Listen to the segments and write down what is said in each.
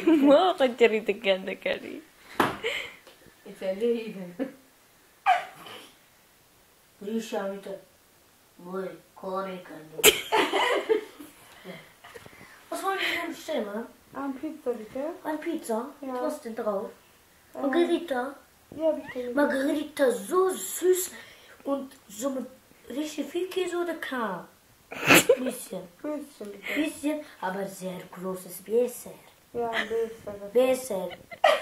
Mau kan cerita ganda kali. Italiano. Risha vita. Voi, cuore caldo. Was wollen wir denn bestellen? Ein Pizza bitte. Ein Pizza? Ja. Was ist denn drauf? Margarita. Ja, bitte. Margarita so süß und so mit richtig viel Käse oder Kram? Bisschen. Bisschen bitte. Bisschen, aber sehr großes Besser. Ja, besser. Besser.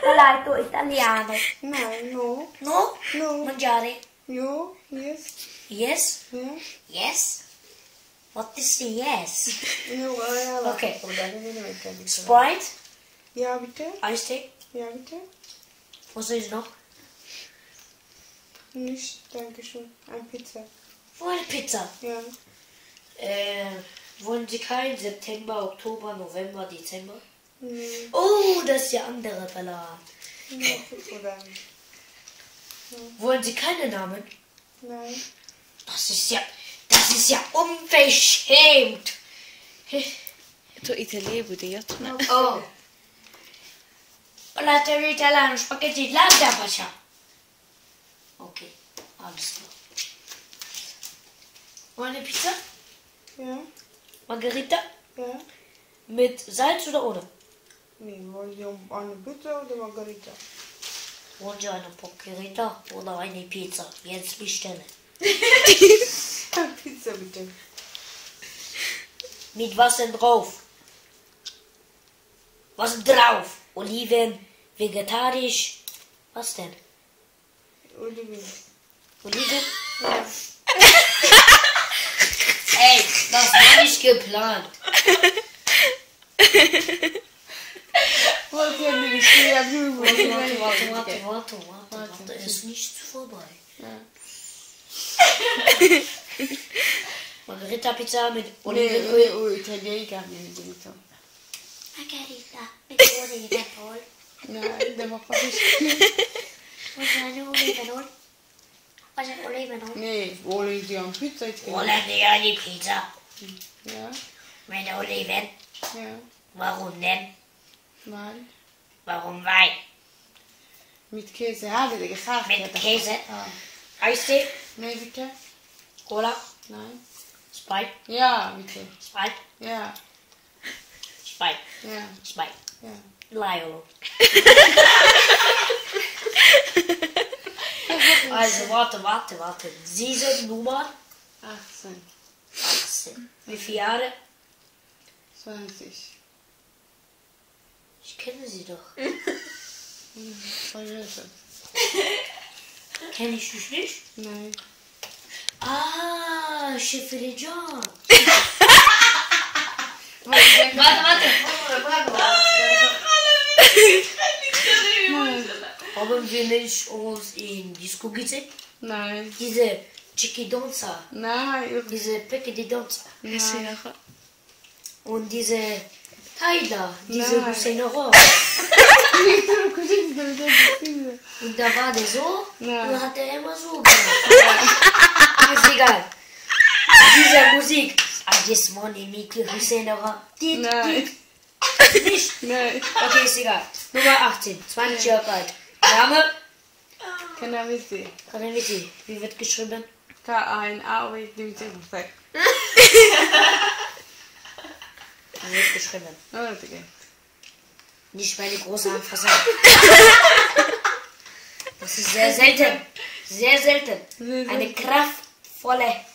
Palato italiano. Nein, no. No? No. Mangiare. Jo, yes. Yes? Ja. Yes? What is the yes? Jo, ja. Okay. Und dann nehmen wir bitte. Sprite? Ja, bitte. Eistee? Ja, bitte. Was ist noch? Nicht, danke schön. Ein Pizza. Oh, eine Pizza. Ja. Wollen Sie keinen September, Oktober, November, Dezember? Nee. Oh, das ist der andere Salat. Ja, oder? Wollen Sie keine Namen? Nein. Das ist ja unverschämt. To italiano, die jetzt. Oh. Palato italiano, Spaghetti, Landabascha. Okay, alles klar. Wollen eine Pizza? Ja. Margarita? Ja. Mit Salz oder ohne? Nee, wollen Sie eine Pizza oder Margarita? Wollen Sie eine Margarita oder eine Pizza? Jetzt bestellen. Pizza bitte. Mit was denn drauf? Was drauf? Oliven, vegetarisch. Was denn? Oliven. Oliven? Ja. Ey, das war nicht geplant. Wollt ihr nicht stehen? Warte, es ist nicht vorbei. Ja. Margarita Pizza mit Nee, Olivenöl. Italiener haben wir nicht so. Margarita mit Olivenöl. Nein, der macht nicht. Was ist eine Olivenöl? Was ist Olivenöl? Nee, wollen Sie eine Pizza? Wollen wir eine Pizza Ja. mit Oliven? Ja. Warum denn? Nein. Warum Wein? Mit Käse, habe ich gesagt. Mit Ja, das- Käse? Ah. Eistee? Nee, bitte? Cola? Nein. Sprite? Ja, bitte. Sprite? Ja. Sprite? Ja. Sprite? Ja. Lionel. Also, warte. Sie sind Nummer 18. 18. Wie viele Jahre? 20. Ich kenne sie doch. Vergessen. Kenne ich dich nicht? Nein. Ah, Schiffery John. Warte. Haben wir nicht uns in Disco gesehen? Nein. Diese Chicky Donza. Nein. Diese Pecke die Donza. Nein. Und diese Tyler. Diese Nein. Hussein Rohr. Und da war der so. Ja. Und dann hat er immer so gemacht. Ist egal. Diese Musik. I just want to make you Hussein Rohr. Nein. Nicht. Nein. Okay, ist egal. Nummer 18. 20 Jahre alt. Name? Cannabis. Kanaviti. Wie wird geschrieben? K-A-N-A-W. Wie wird geschrieben? Okay. Nicht meine große Anfassung. Das ist sehr selten. Sehr selten. Eine kraftvolle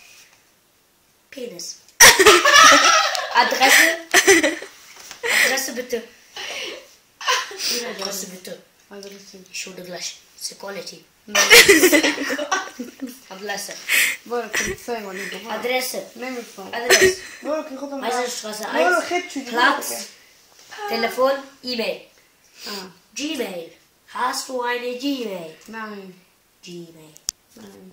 Penis. Adresse? Adresse bitte. Ihre Adresse bitte. Ich hole gleich. Security. Adresse. Adresse. Adresse. Meisterstraße 1. Platz. Telefon. E-Mail. Gmail. Hast du eine Gmail? Nein. Gmail. Nein.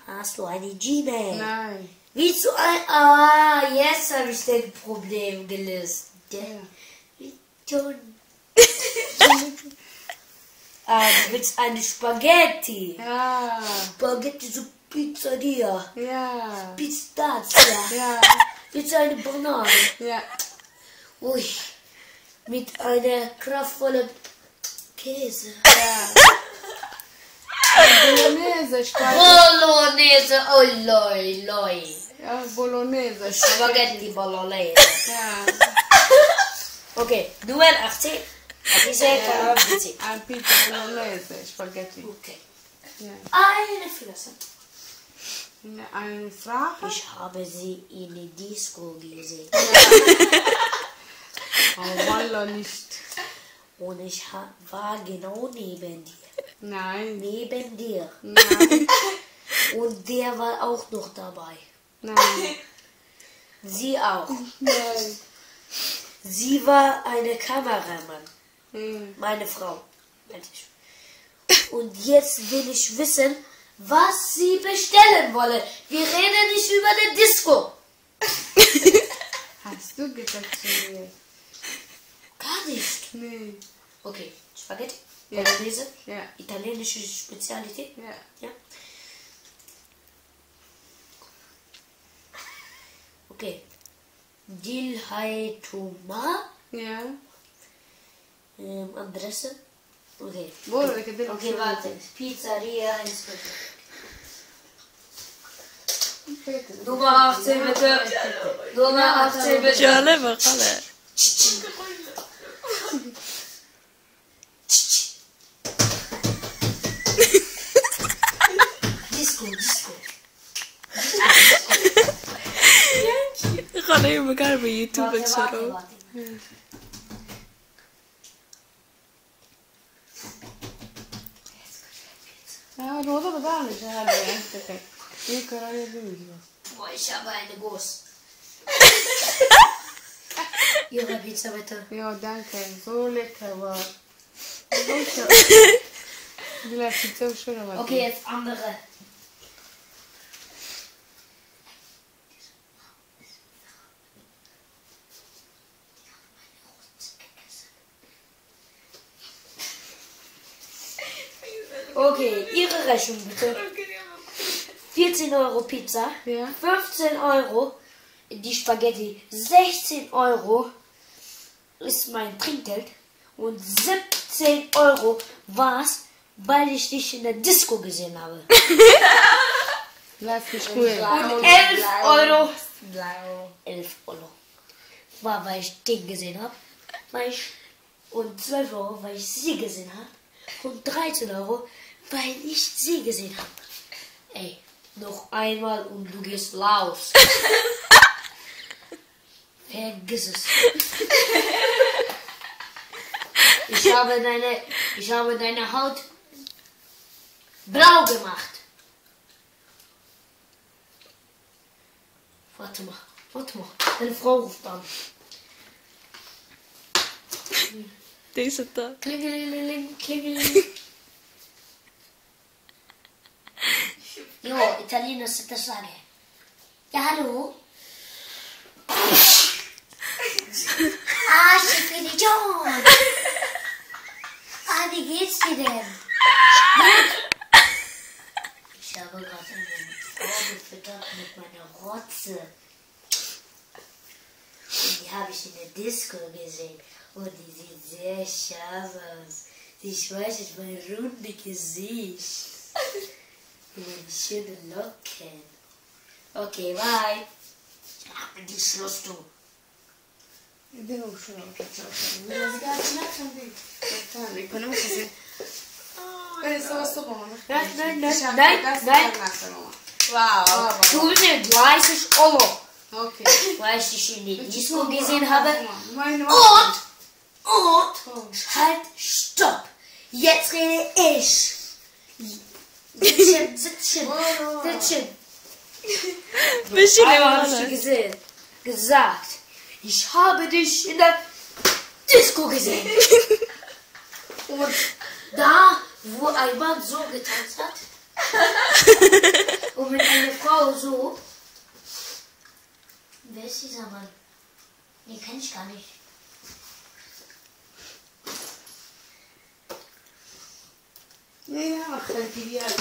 Hast du eine Gmail? Nein. Wieso ein... Ah, jetzt habe ich das Problem gelöst. John. Du willst eine Spaghetti. Ja. Spaghetti so Pizzeria. Ja. Pistazia. Ja. Mit einer Banane. Ja. Ui. Mit einer kraftvollen Käse. Ja. Bolognese, Bolognese. Oh, loi, loi. Ja, Bolognese. Spaghetti Bolognese. Ja. Okay, Nummer 18. Diese kann witzig. Ein Pizza Bolognese, Spaghetti. Okay. Ja. Eine Flosse. Eine Frage? Ich habe sie in die Disco gesehen. Oh, Wallah nicht. Und ich war genau neben dir. Nein. Neben dir. Nein. Und der war auch noch dabei. Nein. Sie auch. Nein. Sie war eine Kameramann. Hm. Meine Frau. meinte ich. Und jetzt will ich wissen, was sie bestellen wolle. Wir reden nicht über die Disco. Hast du gesagt zu mir? Gar nicht. Nee. Okay, Spaghetti, Ja. Bolognese, Ja. italienische Spezialität. Ja. Ja. Okay. Dilhaituma. Ja. Adresse. Okay. Wo? Welche Ding? Okay, warte. Pizzeria Inspektor. Nummer 18 bitte. Nummer 18 bitte. جالبه خاله Disco, Disco. خاله یه بگر به یوتیوب Warte, warte, چرا warte. Ja, du oder gar nicht. Ja, okay. Hier kann ich nicht. Boah, ich habe eine Guss. Ihre Pizza bitte. Ja, danke. So lecker war. Danke. Die Pizza ist schön, aber. Okay, jetzt andere. Okay, Ihre Rechnung bitte. 14 Euro Pizza, Ja. 15 Euro die Spaghetti, 16 Euro ist mein Trinkgeld und 17 Euro war's, weil ich dich in der Disco gesehen habe. Lass mich cool. Und 11 Euro. Blau. 11 Euro. War, weil ich den gesehen habe. Und 12 Euro, weil ich sie gesehen habe. Und 13 Euro, weil ich sie gesehen habe. Ey, noch einmal und du gehst raus. Vergiss es. Ich habe deine Haut blau gemacht. Warte mal. Deine Frau ruft an. Deze dag. Klingelingeling, klingeling. Jo, Italiener sitter sage. Ja, hallo? Schiffidion. Wie geht's dir denn? Ich habe gerade eine Frau gefüttert mit meiner Rotze. Und die habe ich in der Disco gesehen. Und die sieht sehr scharf aus. Die schmeichelt mein rundes Gesicht. Und meine schöne Locken. Okay, bye. Ach, die Schluss, du. Devo uscire una Wow. Du mir 30 Euro. Okay. Weil ich dich in die Disco gesehen habe. Meine Und halt, stopp. Jetzt rede ich. Sitzchen. بشینیم Einmal habe ich خاله dir gesagt, ich habe dich in der Disco gesehen. Und da, wo ein Mann so getanzt hat und mit einer Frau so. Wer ist dieser Mann? Den kenne ich gar nicht. Ja, tranquilidad.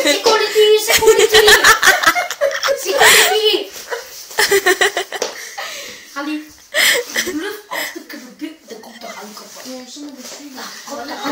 Security, security. Security. Ali, blijf op de knop. Er komt toch aan kapot. Ja, sommige besturen. Kom dan.